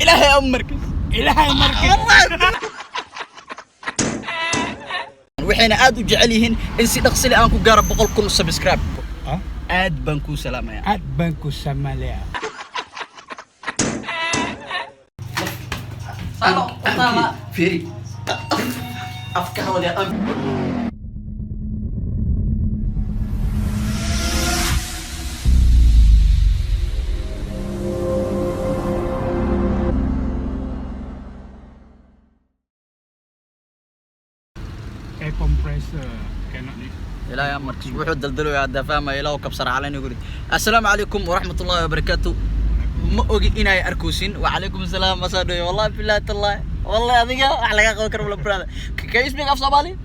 إلهي أمرك وحين آدو جعليهن إن سيدق سلي أنكو قارب بقول كل سبسكرايب آد بنكو سلامة يا At Bangko Samalaya. فيري أفكار ولا Air compressor cannot lift. لا يا مركز وحو دلدلو يا دفاما إلا وكبصر علينا يقول السلام عليكم ورحمة الله وبركاته مؤجي إنا أركوسين وعليكم السلام مسادوي والله بالله الله والله هذيك على قاكر ولا براد كيف اسمك أف صومالي؟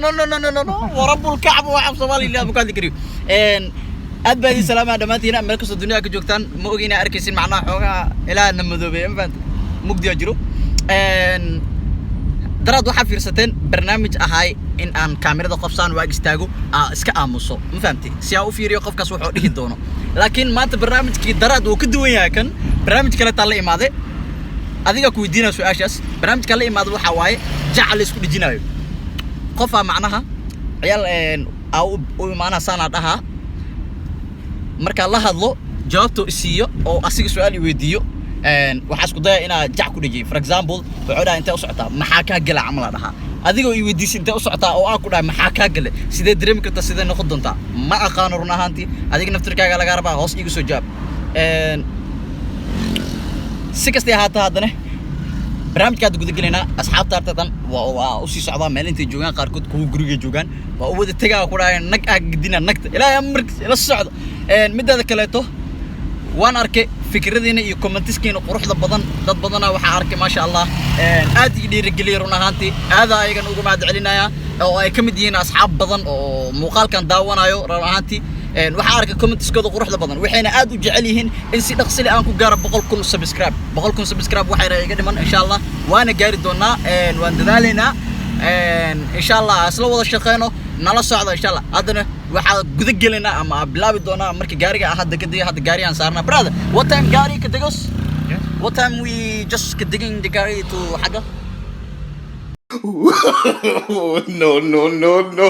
no ورب الكعب وعب صومالي اللي أبوك ذكري إن أدبي سلام على دماتنا مركز الدنيا كجوكتان مؤجي إنا أركوسين معنا حوجا إلى نمذوب فهمت مقدي أجرو إن دراد waxaa fiirsateen barnaamij ahay in aan kaamirada qofsaan waag istaago iska aamuso ma fahamtay si aan u fiiriyo qofkaas wuxuu dhihi doono laakiin maanta barnaamijkii daraad uu ka duwan yahay kan barnaamij kale taa la imaade adiga ku weydiina su'aashaas barnaamijka la imaado waxa waaye jacal isku dhijinayo qofa macnaha ciyaal u imaana sana dhaha marka la hadlo jawaabto isiyo oo asiga su'aal i weydiiyo waxaa isku daya inaa jac ku dhajiyo for example wuxuu dhahay intee u socotaa maxaa kaa gala camal la dhahaa adigoo i weydiisay intee u socotaa oo aan ku dhahay maxaa kaa gala sidee dareemi kartaa sidee noqon doontaa ma aqaano run ahaantii adiga naftirkaaga laga rabaa hoos iigu soo jawaab si kastay ahaataa haddana barnaamijkaad gudagelaynaa asxaabta artadan waa u sii socdaa meel intay joogaan qaarkood kuwa guriga joogaan waa u wada tagaa ku dhahay nag aa gidina nagta ilaahay markis ila socdo midaada kaleeto waan arkay fikradina iyo commentiskiina quruxda badan dad badana waxa arkay ma sha Allah aad ii dhiirigeliyo run ahaantii aad ayagan ugu mahad celinaya oo ay kamid yihiin asxaab badan oo muuqaalkan daawanayo run ahaantii waxa arkay commentiskooda quruxda badan waxayna aad u jecel yihiin in si dhaqsile aan ku gaaro 100,000 subscribe 100,000 subscribe waxay iga dhiman insha Allah waana gaari doonaa waan dadaaleynaa insha Allah asla wada shaqeyno nala socdo insha Allah hadana waxa guda gelina ama bilaabi doona markii gaariga hadda kadib hadda gaarigan saarna brother what time gaari ka degos what time we just digging the gari to haga no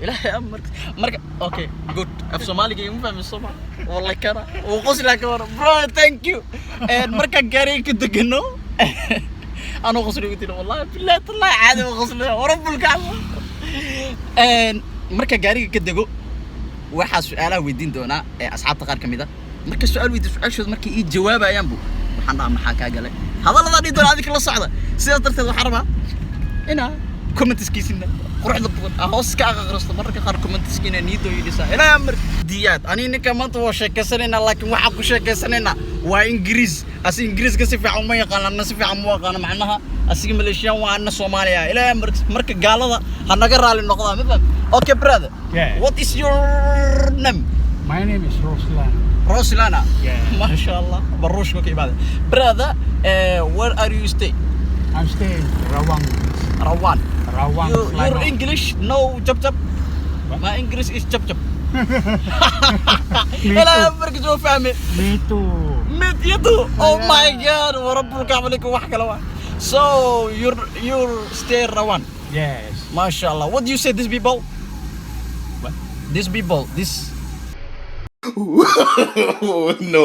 إلهي أمرك مرك أوكي good في Somali كي مفهم الصومال والله كنا وقصي لك bro thank you مرك جاري كده جنو أنا قصري قلت له والله بالله طلع عادي وقصري ورب الكعبة مرك جاري كده جو واحد سؤاله ويدين دونا أصحاب تقار كميدا مرك السؤال ويدين سؤال شو مرك إيه جوابه ينبو وحنا عم نحكي قال هذا الله ضاني دون هذيك الصعدة سيرة الحربة هنا كومنتس كيسنا قروح ضبط أهوس كأغرست مرة كخار كومنتس كينا نيدو يدسا إلا أمر ديات أنا إني كمان تو شكسرنا لكن وحق شكسرنا وإنجليز أس إنجليز كسي في عمية قانا الناس في عموا قانا معناها أسيج ماليشيا وعنا صوماليا إلا أمر مرك قال هذا هنقرر على النقطة مثلا أوكي brother what is your name My name is Roslan. Roslana Yeah. ما شاء الله بروش كي بعد brother where are you stay I'm staying in Rawang. Rawan Rawang. your English no chop chop What? my English is chop chop Me إلا too. أمرك جو فهمي Me too. ميت يدو oh my god ورب الكعبة لك وحكي لوا so you're stay Rawan Yes. ما شاء الله what do you say these people What? these people this no.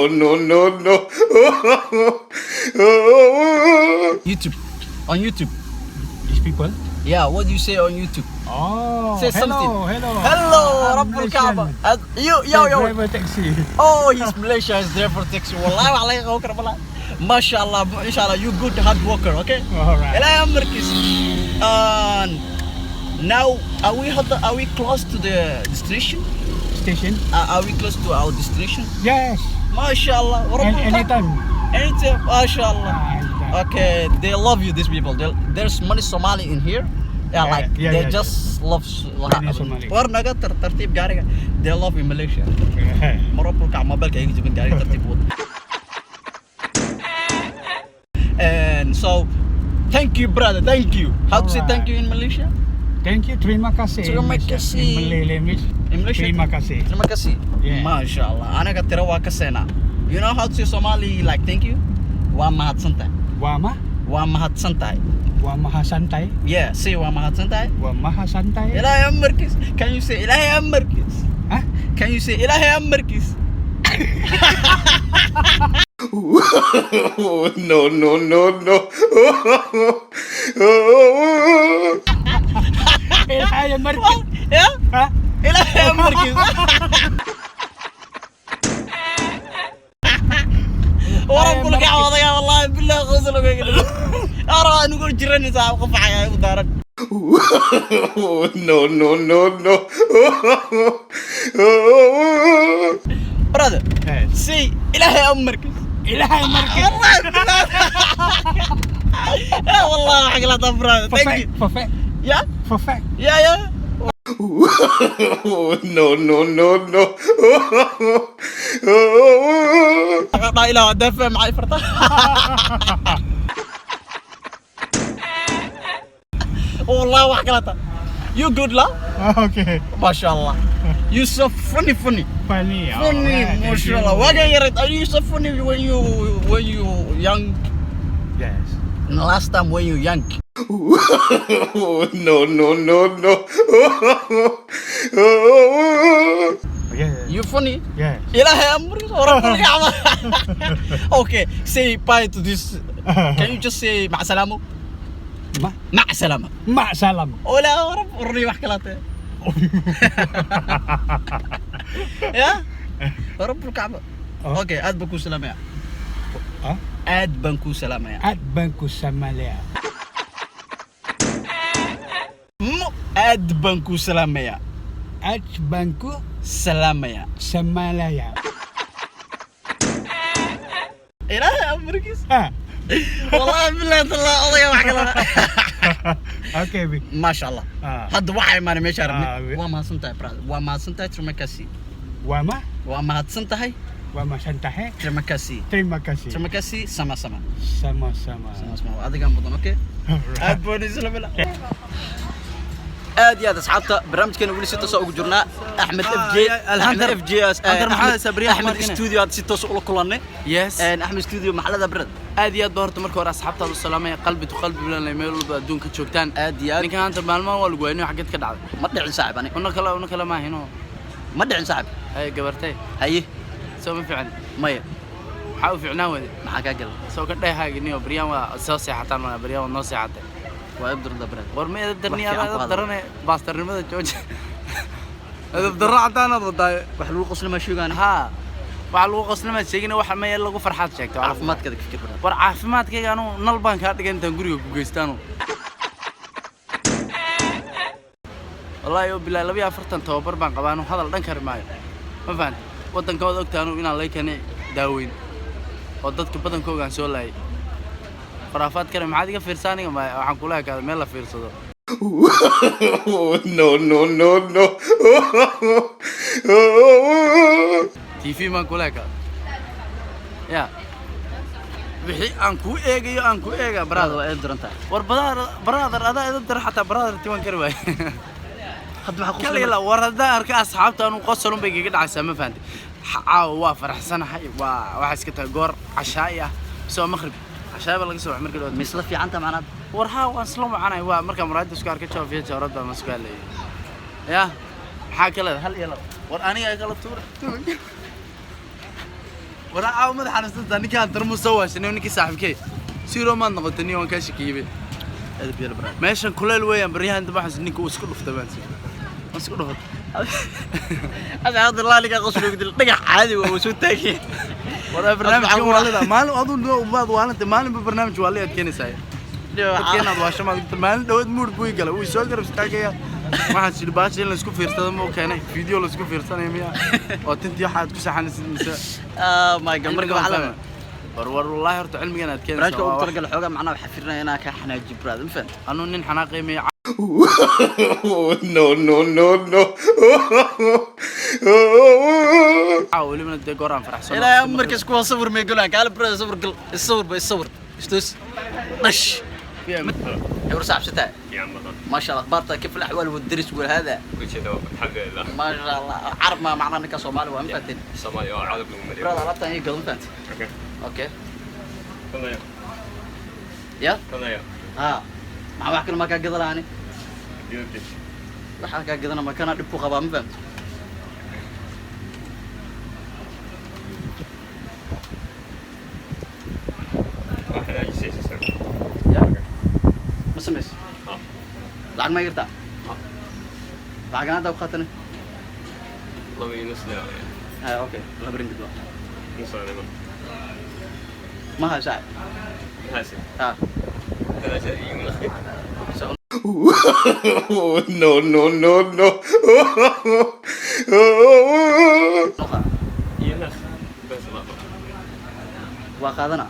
YouTube on YouTube These people? yeah what do you say on YouTube Oh. Say hello, something. Hello. hello I'm رب الكعبة Malaysian. yo Driver taxi. oh he's Malaysia he's there for taxi والله عليك وكر بالله ما شاء الله إن شاء الله you good hard worker okay Alright. إلى أمركز now are we close to the destination Station? are we close to our destination Yes. ما شاء الله ورب Anytime. anytime ما شاء الله Anytime. okay they love you these people there's many Somali in here yeah like they yeah. just love Somali. ورنا ترتيب قاري they love in Malaysia مربو كعب ما بالك يجي جبن قاري ترتيب ود and so thank you brother thank you how to say thank you in Malaysia Thank you. Terima kasih. Terima in Malaysia. kasih. In Malay language. in English? Terima kasih. Terima kasih. Yeah. MashaAllah. Anaga tira waa ka seenaa. You know how to say Somali like thank you? Waa mahadsantahay. Wama, Waa mahadsantahay. maha santai, Yeah, say waa mahadsantahay. maha santai. Ilaahay amarkiis. Can you say Ilaahay amarkiis? Hah? Can you say Ilaahay amarkiis? No, no, no, no. Ilaahay markii. Yeah? Ha? Ilaahay amarkiis. Waran kula gacwadaya wallahi billahi qosol uga gidho. Ara anu ku jiranaysa qof xayaa u daaran. No, no, no, no. Brother, Yes. say Ilaahay amarkiis. Ilaahay markii. والله حقلة brother. Thank you. Perfect. Yeah? Perfect. Yeah, yeah. No, no, no, no. لا إله دافع معي فرطة. والله وحقلة. You good lah? Okay. ما شاء الله. You so funny. Funny. Funny, alright, ما thank شاء you. الله. Why are you so funny when you young? Yes. Last time when you young. No, no, no, no. Yeah. You funny? Yes. إلهي أمري ورب الكعبة. Okay, say bye to this. Can you just say مع سلامة؟ مع سلامة. Ma salam. ولا ورب ورني وحكلاته. يا رب الكعبة. Okay, أد بنكو سلامة يا. Ha? أد بنكو سلامة يا. At Bangku Samalia. أد بنكو سلامة يا. At Bangku سلامة يا. Samalaya. إلهي أمرك. Ha. والله بالله الله الله وحكلاته. Okay, Bi. ما شاء الله. هذا وحي ما أنا مش عارف. Ah, وما سنتهي براد. وما سنتهي ترى مكاسي. Wama, وما سنتهي Wama santahe. ترى مكاسي. Terima kasih. Terima kasih sama-sama. Sama-sama. Sama-sama. Adiga mudan, okay? Aad baan isla bila. aad iyo aad asxaabta barnaamijkeena weli si toos ah ugu jirnaa Axmed FJ Hunter FJS Hunter maxaa sabriya Axmed studio aad si toos ah ula kulanay yes Axmed studio maxallada barad aad iyo aad baa horta marka hore asxaabtaadu salaamay qalbi to qalbi bilan meel walba adduunka joogtaan aad iyo aad ninka Hunter maalmahan waa lagu weynayo xageed ka dhacday ma dhicin saaxib ani una kala ma hino ma dhicin saaxib ay gabartay haye soo ma fiican maya waxa uu fiicnaa wadi maxaa ka gal soo ka dheehaaga niyo Brian waa soo seexataan ma Brian waa noo seexatay waa ibdur dabran war ma idin darniya aad daranay baastarnimada jooji adab darra cadaan aad waday wax lagu qoslo ma sheegaan ha waxa lagu qoslo ma sheegina waxa ma yeel lagu farxad sheegto caafimaadka ka fikir war caafimaadkayga anu nal baan ka dhigay intaan guriga ku geystaano wallahi oo bilaa 42 tababar baan qabaano hadal dhan kar maayo ma fahant wadankooda ogtaano inaan leeyahay daaweyn oo dadka badankooda aan soo laayay khuraafaad kale maxaad iga fiirsaaniga waxaan kula kaada meel la fiirsado No, no, no, no. TV man kula kaada ya wixii aan ku eega brother waa ay duranta war brother ada idin dar xataa brother tiwan kari waay hadda waxa kale la warada arka asxaabta anu qosolun bay iga dhacaysaa ma fahanti caaw waa faraxsanahay waxa iska tahay goor cashaaya soo maghrib cashaaba laga soo markii dhow misla fiicanta macnaad war haa waan isla macanay waa marka muraad isku arka joofiya jawrada ma isku leeyahay ya maxaa kale hal iyo laba war aniga kala tuur war caaw madax xanaasada ninkaan tarmo soo waashnay ninkii saaxiibkay siro ma noqotay waan ka shaqeeyay adab yar brad meeshan kuleel weeyaan bariyahan inta baxas ninka uu isku dhuftay baan isku dhuftay هذا عبد الله اللي قصر يقول دقع عادي وسو تاكي ولا برنامج والله مال اظن بعض والله مال ببرنامج والله كينساي كينا واشا ما مال دود مود بوي قال وي سو قرب استاغيا ما حد سيل باش لا اسكو فيرسده مو كانay فيديو لا اسكو فيرسنay miya oo tintii waxaad ku saxanaysid mise ما قمرك وعلم war والله horta cilmigan aad keenaysaa raadka uu targal xooga macna waxa firnaa inaa ka xanaaji brad ma fahant anu nin xanaaqeymay No, no, no, no. wali من de goran faraxsan ila markas ku sawir meegolaan kala brad sawir gal sawir bay sawir istus dash حور صعب شتاء يا عم بطل ما شاء الله اخبارك كيف الاحوال والدرس والهذا كل شيء تمام الحمد لله ما شاء الله عرب ما معنا انك صومالي وهم فاتن صومالي عرب براد المليون عرفت هي قلم فات اوكي اوكي كنا يا يا كنا يا ها ما واحد ما كان قدر يعني يوتي waxa ka gadana ma kana dhib ku qabaa ma fahamto واحد اي شيء ya ma sameys اه lacag ma yarta lacag aan ku qatana والله ينس لا ha okay la barin dib نص انا ma ha saad حاسب ha هذا شيء من الاخير no, no, no, no. ينس بس لا waa qaadana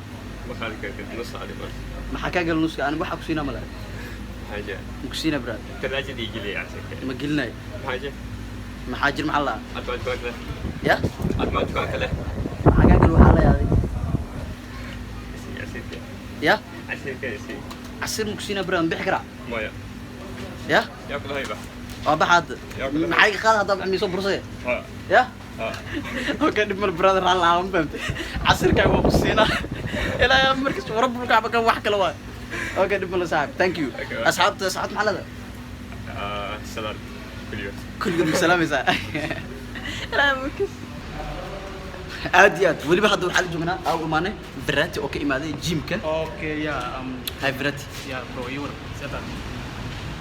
ما خالك نص علي بس maxaa ka gal nuska aan waxa ku siina ma laha حاجه ku siina brad ثلاجه دي يجي لي يعني ma gelinay حاجه maxaa jir maxaa la اتوقع كذا ya اتوقع كذا maxaa ka gal waxa la yaaday عسير ya عسير كذا شيء casir ma ku siina brad bixi kara مويه ya ياكل هيبه waa baxaad ياكل maxay ka qaad hadda miiso bursay ها ya ها اوكي دبل برادر على العالم فهمت عصير كان وقسينا الى مركز ورب الكعب كان واحد كلا واحد اوكي دبل صاحب ثانك يو Okay. اصحاب محل سلام كل يوم كل يوم سلام يا صاحب الى مركز اديات ولي بحد حل جمنا او امانه براتي اوكي اماده جيم كان اوكي يا هاي براتي يا برو يور سيتا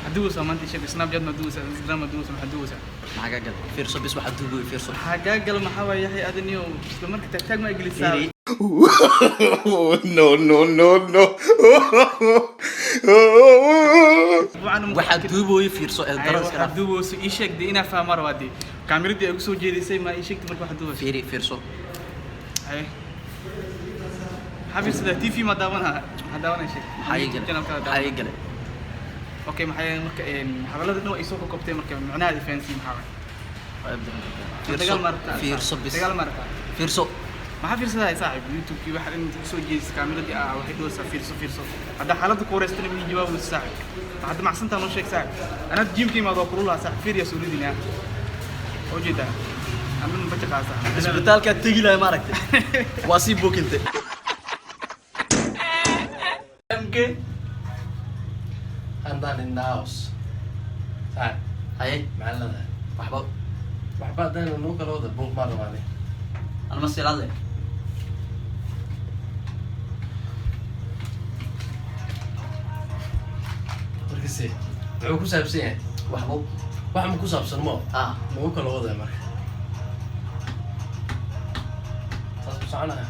حدوسه ما انت شايف سناب شات مدوسه انستغرام مدوسه محدوسه ما قال فيرسو بس واحد دوبي فيرسو حقاقل ما حاوى يحيى ادنيو بس لما كنت تحتاج ما يجلس فيري no, no, no, no. واحد دوبي فيرسو الدرس واحد كان دوبوس ايشك دي انا فاهم مره وادي كاميرتي اقصو جيديسay ما ايشك marka واحد دوبوس فيري فيرسو اي حبيبي سدا تي في ما داونها هداونا شيء هاي قال اوكي maxay marka xabalada inuu ay soo koobtay marka macnaha defense maxaa فيرسو بس dagaal marka فيرسو maxaa fiirsadaa saaxiib youtube kii waxa inuu soo jeedis kaamiradi ah waxay dhoosa fiirso hadda xaaladda ku wareystay mid jawaab uu saaxiib hadda macsan taa noo sheeg saaxiib ana jimkii ma doo kulula saaxiib fiiriya suulidina oo jeeda amin bacha qaasa isbitaalka tagi lahay ma aragtay waa si bookinte mk عندنا الناوس صح hay معلنا waxba waxba dayna noo kala wada buuq ma rabaane ana ma silaade markase wuxuu ku saabsan yahay waxba wax ma ku saabsan mo ah noo kala wada marka taas ku soconaya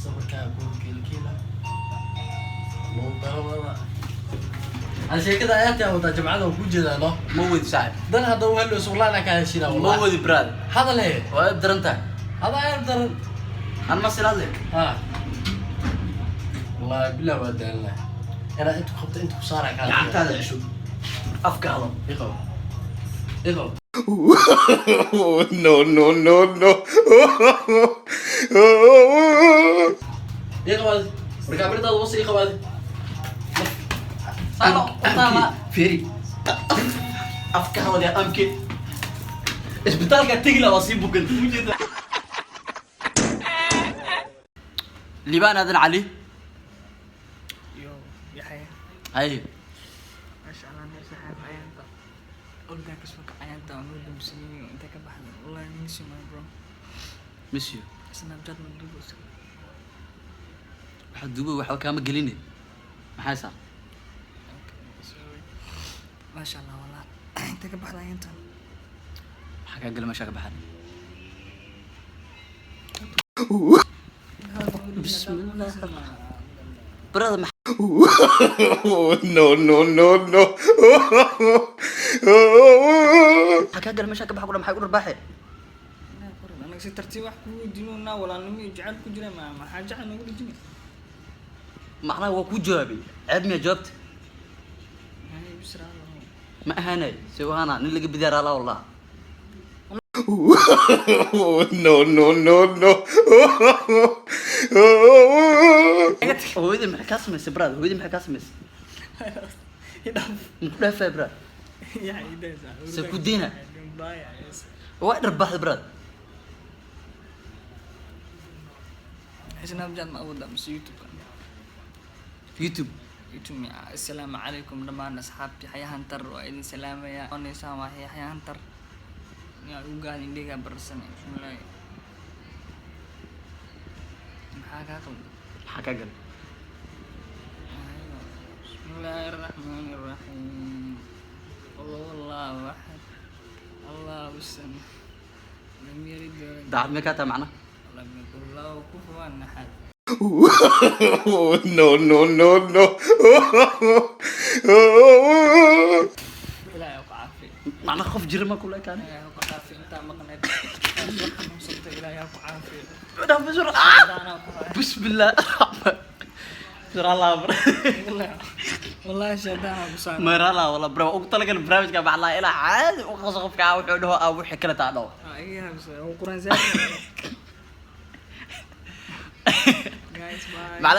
sabarkaa ku kiilkiila noo kala wada aan sheekada ayaantaa wada jamcada ku jeedaano ma wadi saaxib dan hadda waa loo suqlaana ka heshina ma wallahi wadi brad hadal he waa daranta hada ayar daran ana ma silaade ها والله بالله ودانا انا انت خبطت انت كسارة كان gacantaada cesho afka hado يقو يقو no, no, no, no. يقو بركامير ده وصي يقو هذه sano qotama فيري afka hado ya amke isbitaalka tagi la waa si bookinte mujeda liban adan ali yo yaxay hay ما شاء الله نفس حال عيانتا قلت لك اسمك عيانتا ونود مسلمين انت كبحنا والله نسي ما برو monsieur سناب شات مدوس waxa duubay waxa kaama geline maxay saa ما شاء الله والله انت كبحنا عيانتا waxa ka gal meesha ka baxay bismillah brother no, no, no, no. waxa ka gal meesha ka baxay maxay u dharbaaxay انا سي ترتيب واحد كودينونا ولا نمي جعل كجرا ما حاجه عنه ودجني macnaha waa ku jawaabay ceeb miya jawaabta هاي بسرعه ma ahaanay si waana nin laga bidaara la wallah No, no, no, no. hooyadii maxay kaa samaysay brad hooyadii maxay kaa samaysay muku dhaafay brad se ku diina waa dharbaaxda brad snapchat ma awoodaa mise youtube youtube youtube assalaamu calaykum dhammaan asxaabtii xayahantar waa idin salaamaya oneysaan waa xayahantar yaa ugu gaadin dhiga barsan bismillaahi maxaa kaa qaldan maxaa kaa galay bismillaahi raxmaani raxiim allahu axad allahu samad lam yalid walam daacad mee kaa tahay macna lam yakun lahu kufuwan axad No, no, no, no. ilaahay ku caafiyo macna qof jira ma kula kaan ilaahay ku caafiyo intaa maqneed xanuunsanta ilaahay ku caafiyo بسم الله شر الله والله شدانا بصار مرة لا والله برا قلت لك البرنامج كان مع الله إلى عاد وخصوصا في عاود عوده أو حكلة تعالوا ايها بس هو قران زاد جايز باي مع